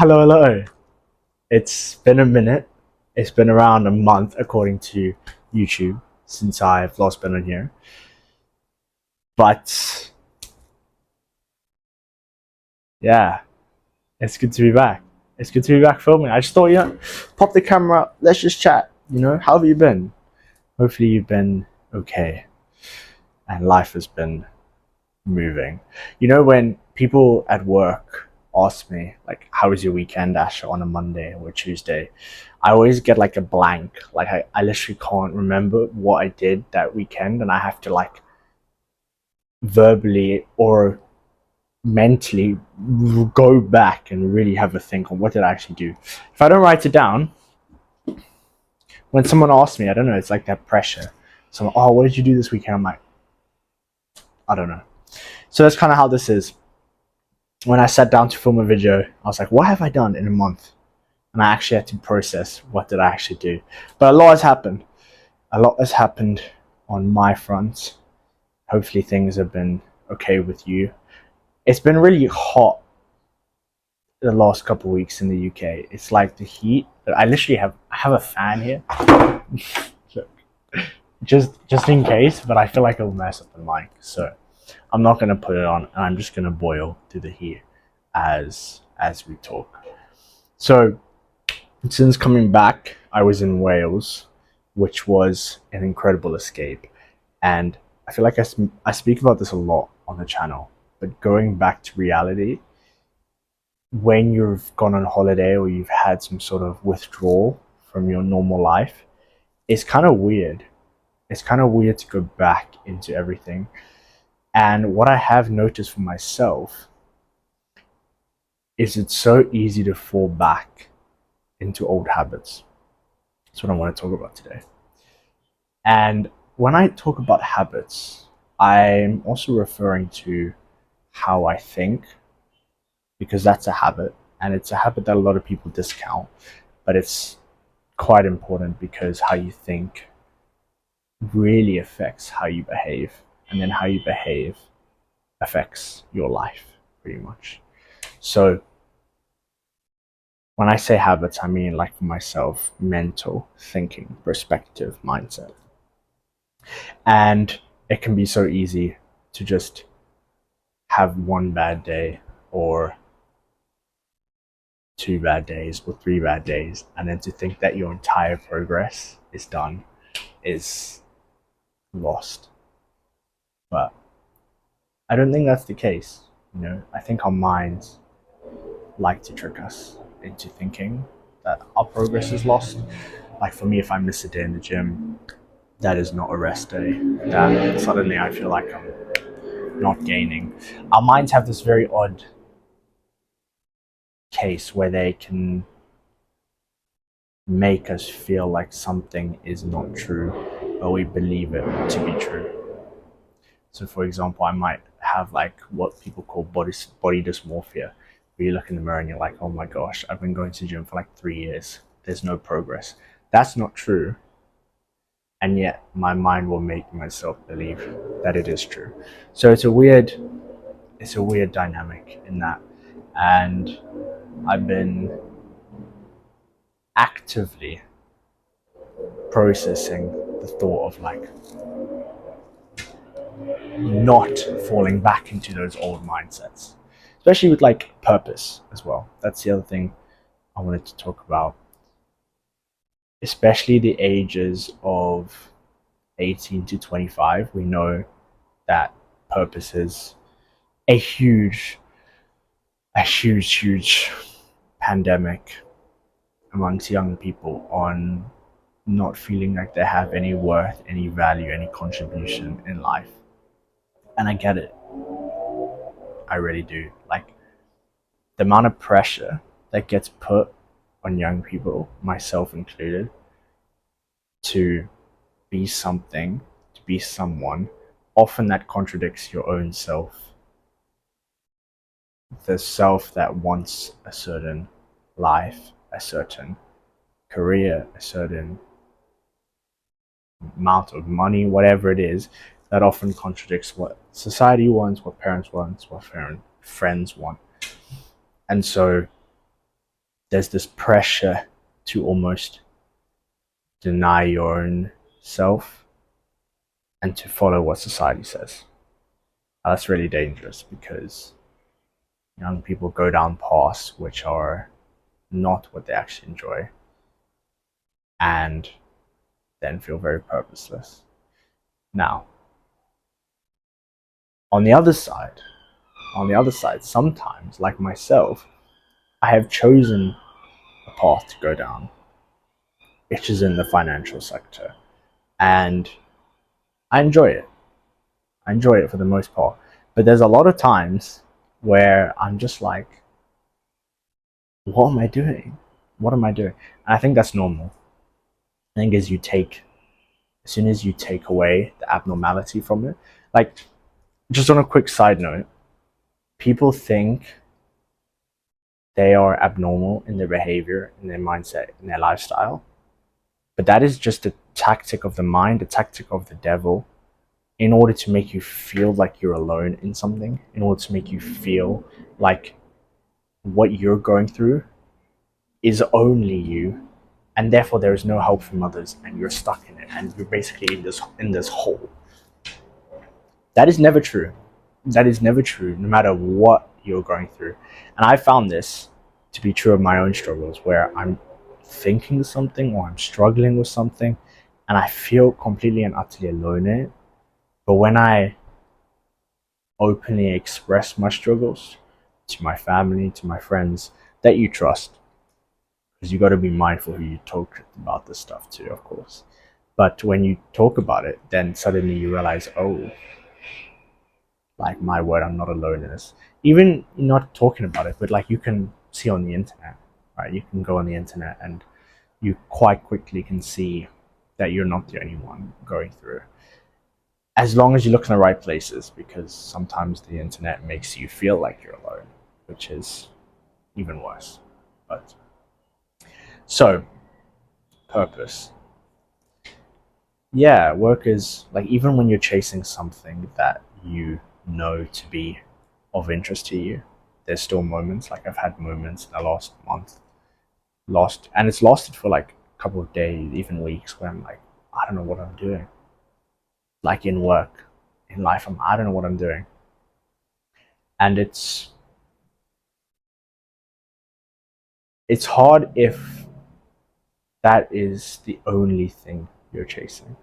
Hello, hello. It's been a minute. It's been around a month, according to YouTube, since I've last been on here. But yeah, it's good to be back. It's good to be back filming. I just thought, pop the camera up. Let's just chat. How have you been? Hopefully, you've been okay, and life has been moving. When people at work ask me, like, how was your weekend, Ash, on a Monday or a Tuesday, I always get like a blank. Like, I literally can't remember what I did that weekend, and I have to like verbally or mentally go back and really have a think on what did I actually do. If I don't write it down, when someone asks me, I don't know, it's like that pressure. So, oh, what did you do this weekend? I'm like, I don't know. So that's kind of how this is. When I sat down to film a video, I was like, what have I done in a month? And I actually had to process what did I actually do. But a lot has happened. A lot has happened on my front. Hopefully things have been okay with you. It's been really hot the last couple of weeks in the UK. It's like the heat. I literally have a fan here. just in case, but I feel like it'll mess up the mic. So I'm not gonna put it on, and I'm just gonna boil through the heat as we talk. So since coming back, I was in Wales, which was an incredible escape, and I feel like I speak about this a lot on the channel. But going back to reality, when you've gone on holiday or you've had some sort of withdrawal from your normal life, it's kind of weird. It's kind of weird to go back into everything. And what I have noticed for myself is it's so easy to fall back into old habits. That's what I want to talk about today. And when I talk about habits, I'm also referring to how I think, because that's a habit, and it's a habit that a lot of people discount, but it's quite important because how you think really affects how you behave, and then how you behave affects your life pretty much. So when I say habits, I mean, like, for myself, mental thinking, perspective, mindset. And it can be so easy to just have one bad day or two bad days or three bad days, and then to think that your entire progress is done is lost. But I don't think that's the case. I think our minds like to trick us into thinking that our progress is lost. Like, for me, if I miss a day in the gym, that is not a rest day. That suddenly I feel like I'm not gaining. Our minds have this very odd case where they can make us feel like something is not true, but we believe it to be true. So, for example, I might have like what people call body dysmorphia, where you look in the mirror and you're like, oh my gosh, I've been going to the gym for like 3 years. There's no progress. That's not true. And yet my mind will make myself believe that it is true. So it's a weird dynamic in that. And I've been actively processing the thought of like not falling back into those old mindsets, especially with like purpose as well. That's the other thing I wanted to talk about, especially the ages of 18 to 25. We know that purpose is a huge pandemic amongst young people on not feeling like they have any worth, any value, any contribution in life. And I get it. I really do. Like, the amount of pressure that gets put on young people, myself included, to be something, to be someone, often that contradicts your own self. The self that wants a certain life, a certain career, a certain amount of money, whatever it is, that often contradicts what society wants, what parents want, what friends want. And so there's this pressure to almost deny your own self and to follow what society says. That's really dangerous because young people go down paths which are not what they actually enjoy and then feel very purposeless. Now, on the other side, sometimes, like myself, I have chosen a path to go down, which is in the financial sector. And I enjoy it. I enjoy it for the most part. But there's a lot of times where I'm just like, what am I doing? What am I doing? And I think that's normal. I think as soon as you take away the abnormality from it, like, just on a quick side note, people think they are abnormal in their behavior, in their mindset, in their lifestyle. But that is just a tactic of the mind, a tactic of the devil, in order to make you feel like you're alone in something, in order to make you feel like what you're going through is only you, and therefore there is no help from others, and you're stuck in it, and you're basically in this hole. That is never true. That is never true, no matter what you're going through. And I found this to be true of my own struggles, where I'm thinking something or I'm struggling with something, and I feel completely and utterly alone in it. But when I openly express my struggles to my family, to my friends that you trust, because you got to be mindful who you talk about this stuff to, of course. But when you talk about it, then suddenly you realize, oh, like, my word, I'm not alone in this. Even not talking about it, but like, you can see on the internet, right? You can go on the internet and you quite quickly can see that you're not the only one going through. As long as you look in the right places, because sometimes the internet makes you feel like you're alone, which is even worse. But so, purpose. Yeah, work is like, even when you're chasing something that you know to be of interest to you, there's still moments. Like, I've had moments in the last month, and it's lasted for like a couple of days, even weeks, where I'm like, I don't know what I'm doing. Like, in work, in life, I don't know what I'm doing. And it's hard if that is the only thing you're chasing.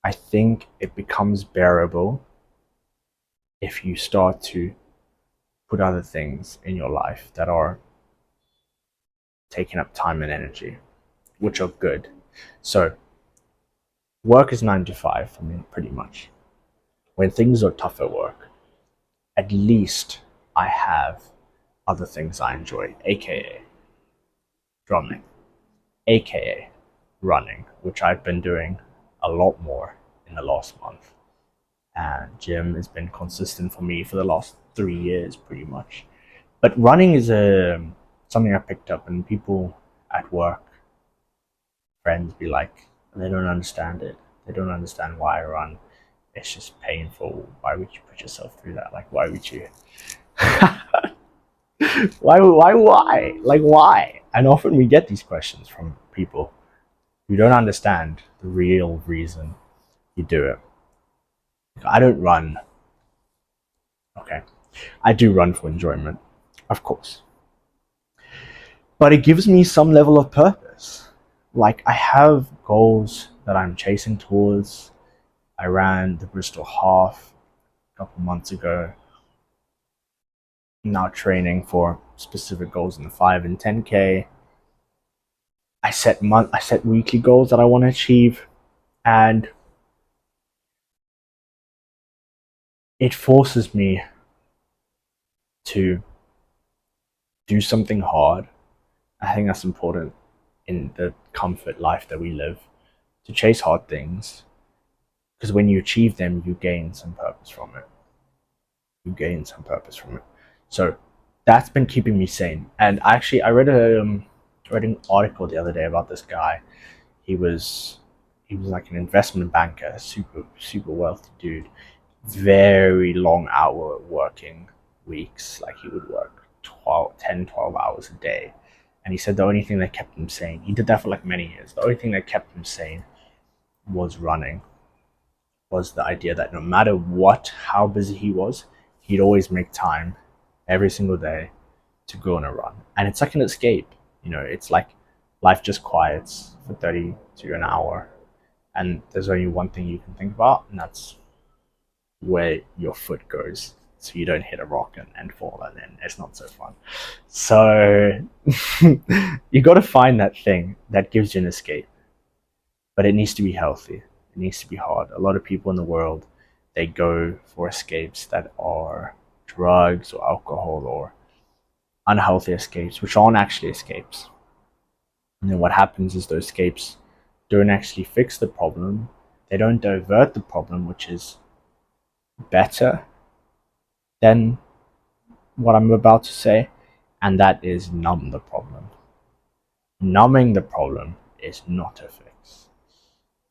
I think it becomes bearable if you start to put other things in your life that are taking up time and energy, which are good. So, work is 9 to 5 for me, pretty much. When things are tough at work, at least I have other things I enjoy, aka drumming, aka running, which I've been doing a lot more in the last month. And gym has been consistent for me for the last 3 years, pretty much. But running is something I picked up, and people at work, friends, be like, they don't understand it. They don't understand why I run. It's just painful. Why would you put yourself through that? Like, why would you? Why? Like, why? And often we get these questions from people who don't understand the real reason you do it. I don't run. Okay. I do run for enjoyment, of course. But it gives me some level of purpose. Like, I have goals that I'm chasing towards. I ran the Bristol Half a couple months ago. Now training for specific goals in the 5 and 10K. I set weekly goals that I want to achieve, and it forces me to do something hard. I think that's important in the comfort life that we live, to chase hard things, because when you achieve them, you gain some purpose from it. So that's been keeping me sane. And actually, I read an article the other day about this guy. He was like an investment banker, super wealthy dude, very long hour working weeks. Like, he would work 12 hours a day, And he said the only thing that kept him sane, he did that for like many years, the only thing that kept him sane was running, was the idea that no matter what, how busy he was, he'd always make time every single day to go on a run. And it's like an escape. It's like life just quiets for 30 to an hour, and there's only one thing you can think about, and that's where your foot goes. So you don't hit a rock and fall, and then it's not so fun. So you got to find that thing that gives you an escape, but it needs to be healthy. It needs to be hard. A lot of people in the world, they go for escapes that are drugs or alcohol or unhealthy escapes, which aren't actually escapes. And then what happens is those escapes don't actually fix the problem. They don't divert the problem, which is better than what I'm about to say, and that is numb the problem. Numbing the problem is not a fix.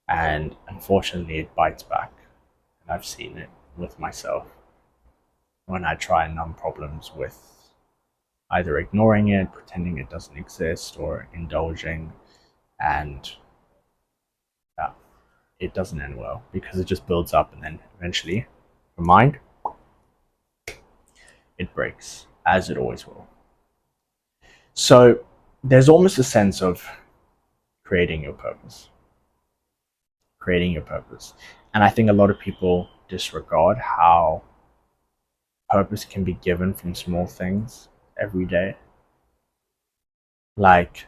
And unfortunately, it bites back. And I've seen it with myself when I try and numb problems with either ignoring it, pretending it doesn't exist, or indulging, and yeah, it doesn't end well because it just builds up, and then eventually, your mind, it breaks, as it always will. So there's almost a sense of creating your purpose. Creating your purpose. And I think a lot of people disregard how purpose can be given from small things every day. Like,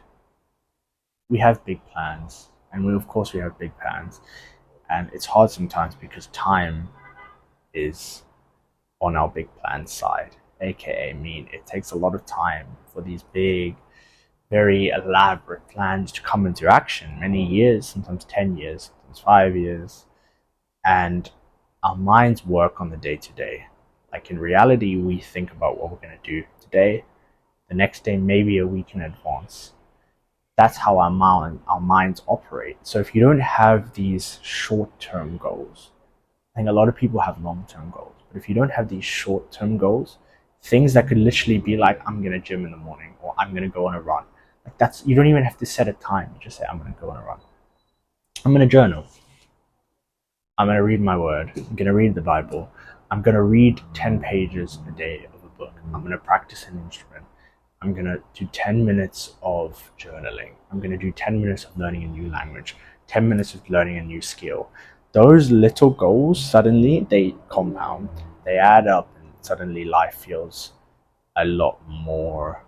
we have big plans, and of course we have big plans, and it's hard sometimes because time is on our big plan side, aka mean it takes a lot of time for these big, very elaborate plans to come into action. Many years, sometimes 10 years, sometimes 5 years, and our minds work on the day to day. Like, in reality, we think about what we're going to do today, the next day, maybe a week in advance. That's how our minds operate. So if you don't have these short-term goals, I think a lot of people have long-term goals, but if you don't have these short-term goals, things that could literally be like, I'm gonna gym in the morning, or I'm gonna go on a run. Like, that's, you don't even have to set a time. You just say, I'm gonna go on a run. I'm gonna journal. I'm gonna read my word. I'm gonna read the Bible. I'm gonna read 10 pages a day of a book. I'm gonna practice an instrument. I'm gonna do 10 minutes of journaling. I'm gonna do 10 minutes of learning a new language, 10 minutes of learning a new skill. Those little goals, suddenly they compound, they add up, and suddenly life feels a lot more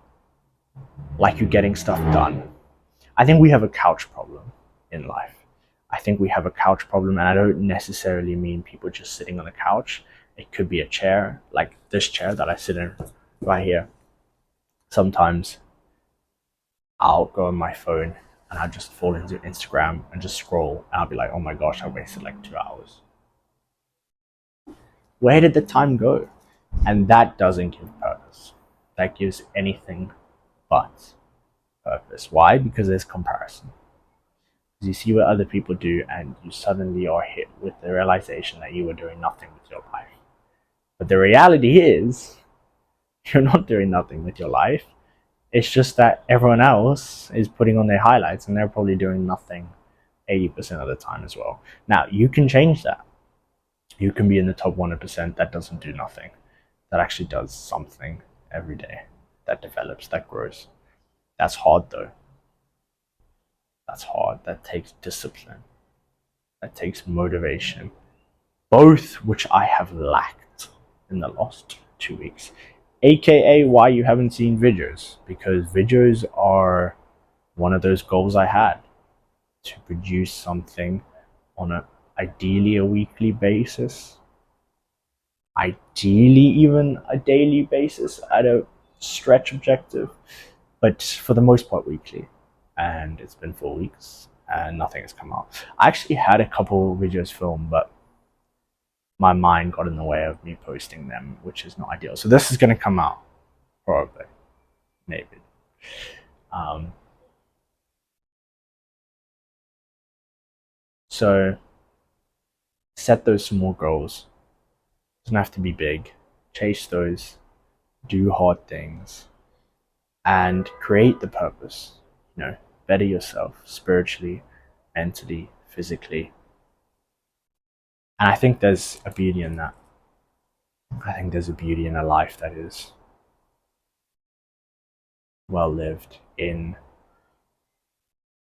like you're getting stuff done. I think we have a couch problem in life. I think we have a couch problem, and I don't necessarily mean people just sitting on a couch. It could be a chair, like this chair that I sit in right here. Sometimes I'll go on my phone and I'll just fall into Instagram and just scroll, and I'll be like, oh my gosh, I wasted like 2 hours. Where did the time go? And that doesn't give purpose. That gives anything but purpose. Why? Because there's comparison. Because you see what other people do, and you suddenly are hit with the realization that you were doing nothing with your life. But the reality is, you're not doing nothing with your life. It's just that everyone else is putting on their highlights, and they're probably doing nothing 80% of the time as well. Now, you can change that. You can be in the top 1% that doesn't do nothing, that actually does something every day, that develops, that grows. That's hard though. That's hard. That takes discipline. That takes motivation. Both which I have lacked in the last 2 weeks. AKA why you haven't seen videos. Because videos are one of those goals I had. To produce something on ideally a weekly basis. Ideally even a daily basis at a stretch objective. But for the most part weekly. And it's been 4 weeks and nothing has come out. I actually had a couple videos filmed, but my mind got in the way of me posting them, which is not ideal. So this is going to come out, probably, maybe. So set those small goals. Doesn't have to be big. Chase those. Do hard things. and create the purpose. Better yourself spiritually, mentally, physically. And I think there's a beauty in that. I think there's a beauty in a life that is well lived in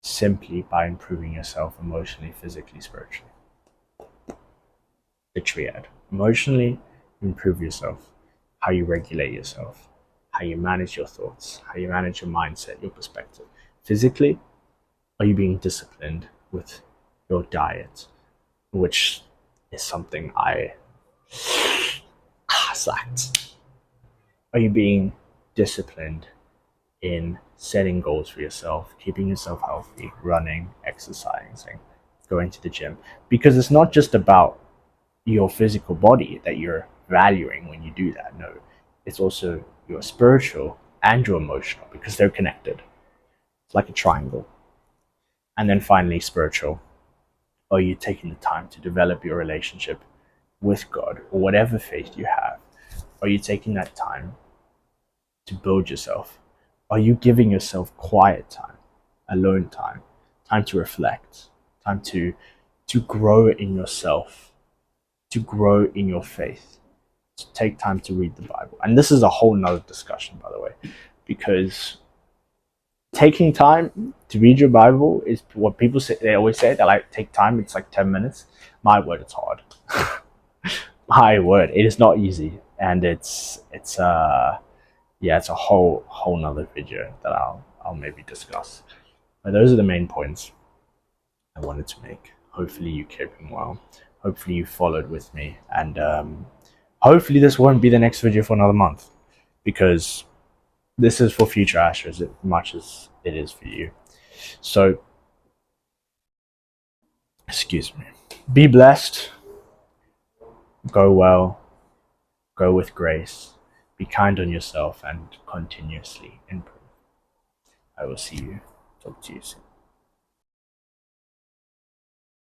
simply by improving yourself emotionally, physically, spiritually. The triad. Emotionally, you improve yourself, how you regulate yourself, how you manage your thoughts, how you manage your mindset, your perspective. Physically, are you being disciplined with your diet, which is something I slacked. Are you being disciplined in setting goals for yourself, keeping yourself healthy, running, exercising, going to the gym? Because it's not just about your physical body that you're valuing when you do that. No, it's also your spiritual and your emotional, because they're connected. It's like a triangle. And then finally, spiritual. Are you taking the time to develop your relationship with God or whatever faith you have? Are you taking that time to build yourself? Are you giving yourself quiet time, alone time, time to reflect, time to grow in yourself, to grow in your faith, to take time to read the Bible? And this is a whole nother discussion, by the way, because taking time to read your Bible is what people say. They always say that, like, take time. It's like 10 minutes. My word, it's hard. My word, it is not easy, and it's yeah, it's a whole nother video that I'll maybe discuss. But those are the main points I wanted to make. Hopefully you keeping well. Hopefully you followed with me, and hopefully this won't be the next video for another month, because this is for future Asher as much as it is for you. So, excuse me. Be blessed. Go well. Go with grace. Be kind on yourself and continuously improve. I will see you. Talk to you soon.